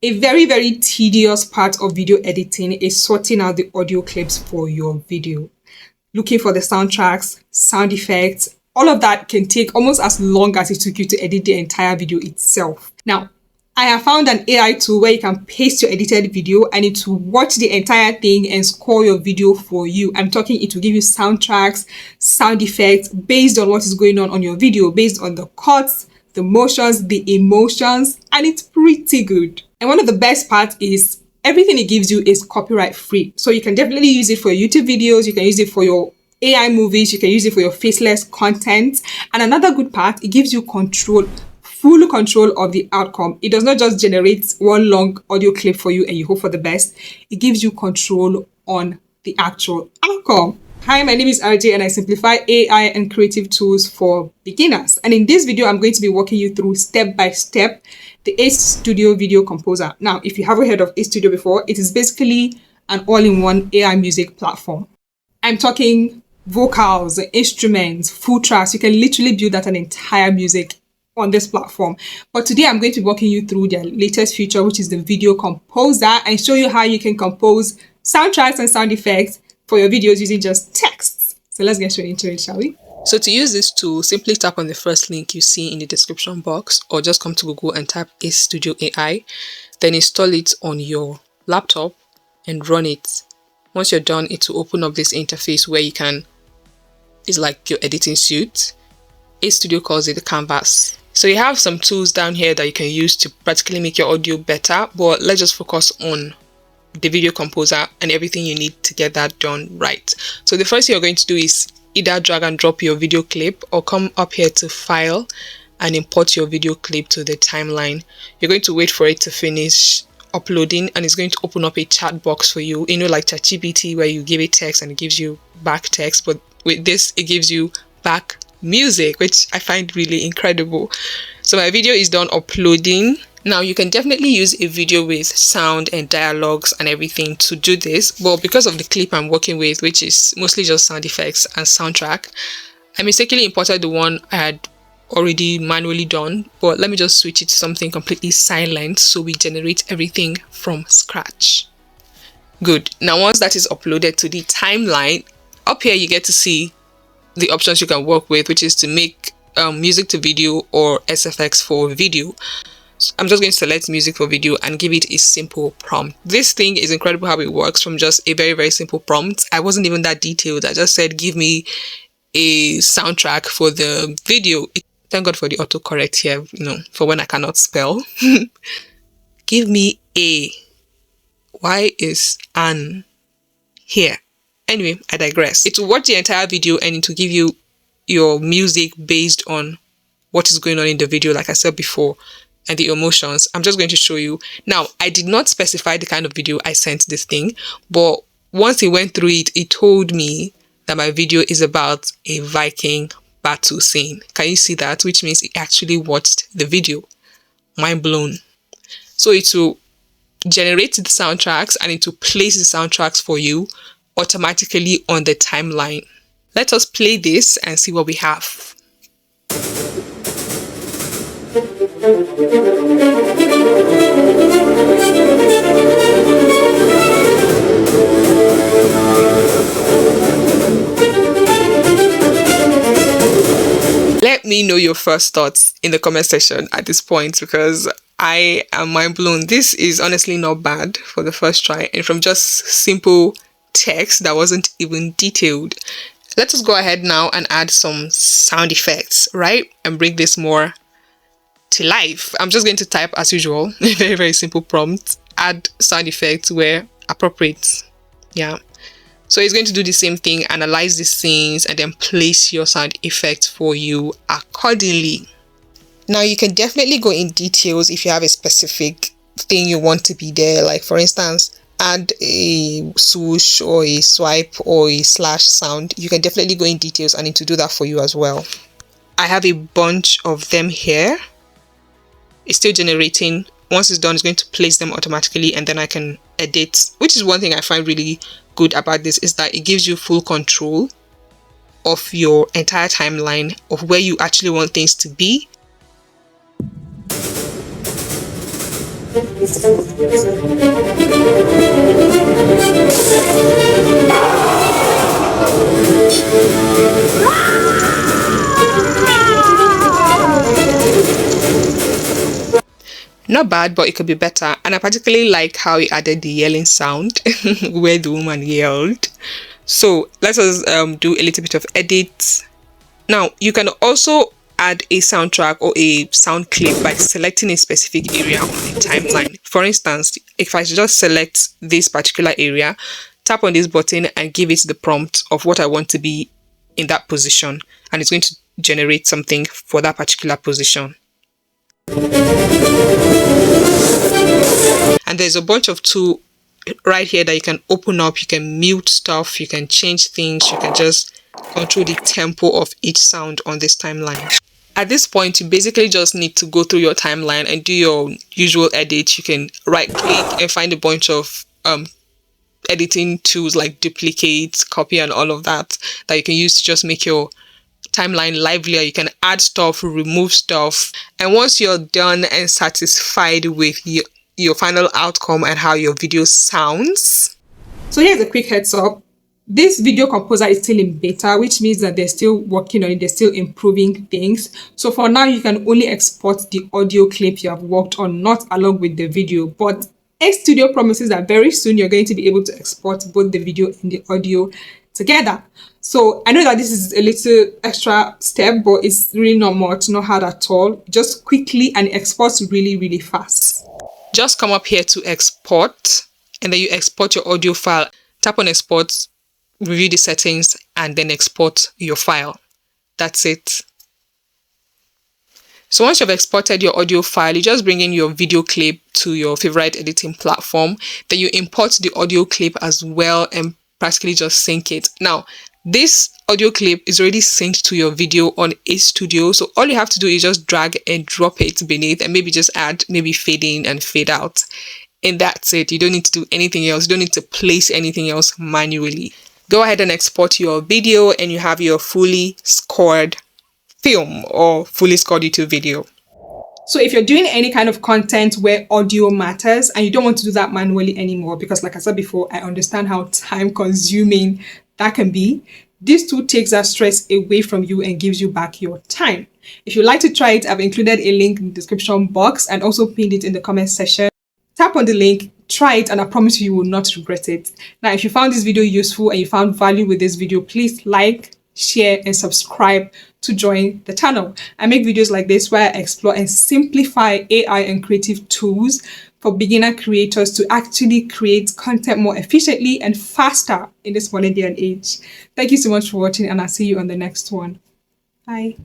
A very tedious part of video editing is sorting out the audio clips for your video. Looking for the soundtracks, sound effects, all of that can take almost as long as it took you to edit the entire video itself. Now, I have found an AI tool where you can paste your edited video and it will watch the entire thing and score your video for you. I'm talking, it will give you soundtracks, sound effects based on what is going on your video, based on the cuts, the motions, the emotions, and it's pretty good. And one of the best parts is everything it gives you is copyright free. So you can definitely use it for your YouTube videos, you can use it for your AI movies, you can use it for your faceless content. And another good part, it gives you control, full control of the outcome. It does not just generate one long audio clip for you and you hope for the best. It gives you control on the actual outcome. Hi, my name is RJ and I simplify AI and creative tools for beginners. And in this video, I'm going to be walking you through step by step the Ace Studio Video Composer. Now, if you haven't heard of Ace Studio before, it is basically an all-in-one AI music platform. I'm talking vocals, instruments, full tracks. You can literally build out an entire music on this platform. But today I'm going to be walking you through their latest feature, which is the Video Composer, and show you how you can compose soundtracks and sound effects for your videos using just texts. So let's get straight into it, shall we? So to use this tool, simply tap on the first link you see in the description box or just come to Google and type Ace Studio AI, then install it on your laptop and run it. Once you're done, it will open up this interface where you can, it's like your editing suite. Ace Studio calls it the canvas. So you have some tools down here that you can use to practically make your audio better, but let's just focus on the Video Composer and everything you need to get that done right. So the first thing you're going to do is either drag and drop your video clip or come up here to File and import your video clip to the timeline. You're going to wait for it to finish uploading and it's going to open up a chat box for you, like ChatGPT where you give it text and it gives you back text, but with this it gives you back music, which I find really incredible. So my video is done uploading. Now you can definitely use a video with sound and dialogues and everything to do this, but because of the clip I'm working with, which is mostly just sound effects and soundtrack, I mistakenly imported the one I had already manually done, but let me just switch it to something completely silent so we generate everything from scratch. Good. Now once that is uploaded to the timeline, up here you get to see the options you can work with, which is to make music to video or SFX for video. So I'm just going to select music for video and give it a simple prompt. This thing is incredible how it works from just a very simple prompt. I wasn't even that detailed. I just said give me a soundtrack for the video. Thank God for the autocorrect here, for when I cannot spell. Give me a. Why is an here? Anyway, I digress. It will watch the entire video and it will give you your music based on what is going on in the video, like I said before, and the emotions. I'm just going to show you. Now, I did not specify the kind of video I sent this thing, but once it went through it, it told me that my video is about a Viking battle scene. Can you see that? Which means it actually watched the video. Mind blown. So it will generate the soundtracks and it will place the soundtracks for you automatically on the timeline. Let us play this and see what we have. Let me know your first thoughts in the comment section at this point because I am mind blown. This is honestly not bad for the first try, and from just simple text that wasn't even detailed. Let us go ahead now and add some sound effects, right? And bring this more to life. I'm just going to type as usual, a very simple prompt, add sound effects where appropriate. Yeah. So it's going to do the same thing, analyze the scenes and then place your sound effect for you accordingly. Now you can definitely go in details if you have a specific thing you want to be there. Like for instance, add a swoosh or a swipe or a slash sound. You can definitely go in details and it will do that for you as well. I have a bunch of them here. It's still generating. Once it's done, it's going to place them automatically and then I can edit, which is one thing I find really good about this, is that it gives you full control of your entire timeline of where you actually want things to be. Not bad, but it could be better. And I particularly like how he added the yelling sound where the woman yelled. So let us do a little bit of edit. Now you can also add a soundtrack or a sound clip by selecting a specific area on the timeline. For instance, if I just select this particular area, tap on this button and give it the prompt of what I want to be in that position, and it's going to generate something for that particular position. And there's a bunch of tools right here that you can open up. You can mute stuff, you can change things, you can just control the tempo of each sound on this timeline. At this point, you basically just need to go through your timeline and do your usual edits. You can right click and find a bunch of editing tools like duplicate, copy, and all of that you can use to just make your timeline livelier. You can add stuff, remove stuff, and once you're done and satisfied with your final outcome and how your video sounds. So here's a quick heads up. This video composer is still in beta, which means that they're still working on it, they're still improving things. So for now, you can only export the audio clip you have worked on, not along with the video. But Xstudio promises that very soon you're going to be able to export both the video and the audio together. So I know that this is a little extra step, but it's really not much, not hard at all. Just quickly, and exports really, really fast. Just come up here to export, and then you export your audio file. Tap on export, review the settings, and then export your file. That's it. So once you've exported your audio file, you just bring in your video clip to your favorite editing platform. Then you import the audio clip as well and practically just sync it. Now, this audio clip is already synced to your video on Xstudio. So all you have to do is just drag and drop it beneath, and maybe just add maybe fade in and fade out. And that's it. You don't need to do anything else. You don't need to place anything else manually. Go ahead and export your video, and you have your fully scored film or fully scored YouTube video. So if you're doing any kind of content where audio matters and you don't want to do that manually anymore, because like I said before, I understand how time consuming that can be, this tool takes that stress away from you and gives you back your time. If you'd like to try it, I've included a link in the description box and also pinned it in the comment section. Tap on the link, try it, and I promise you will not regret it. Now, if you found this video useful and you found value with this video, please like, share, and subscribe to join the channel. I make videos like this where I explore and simplify AI and creative tools for beginner creators to actually create content more efficiently and faster in this modern day and age. Thank you so much for watching, and I'll see you on the next one. Bye.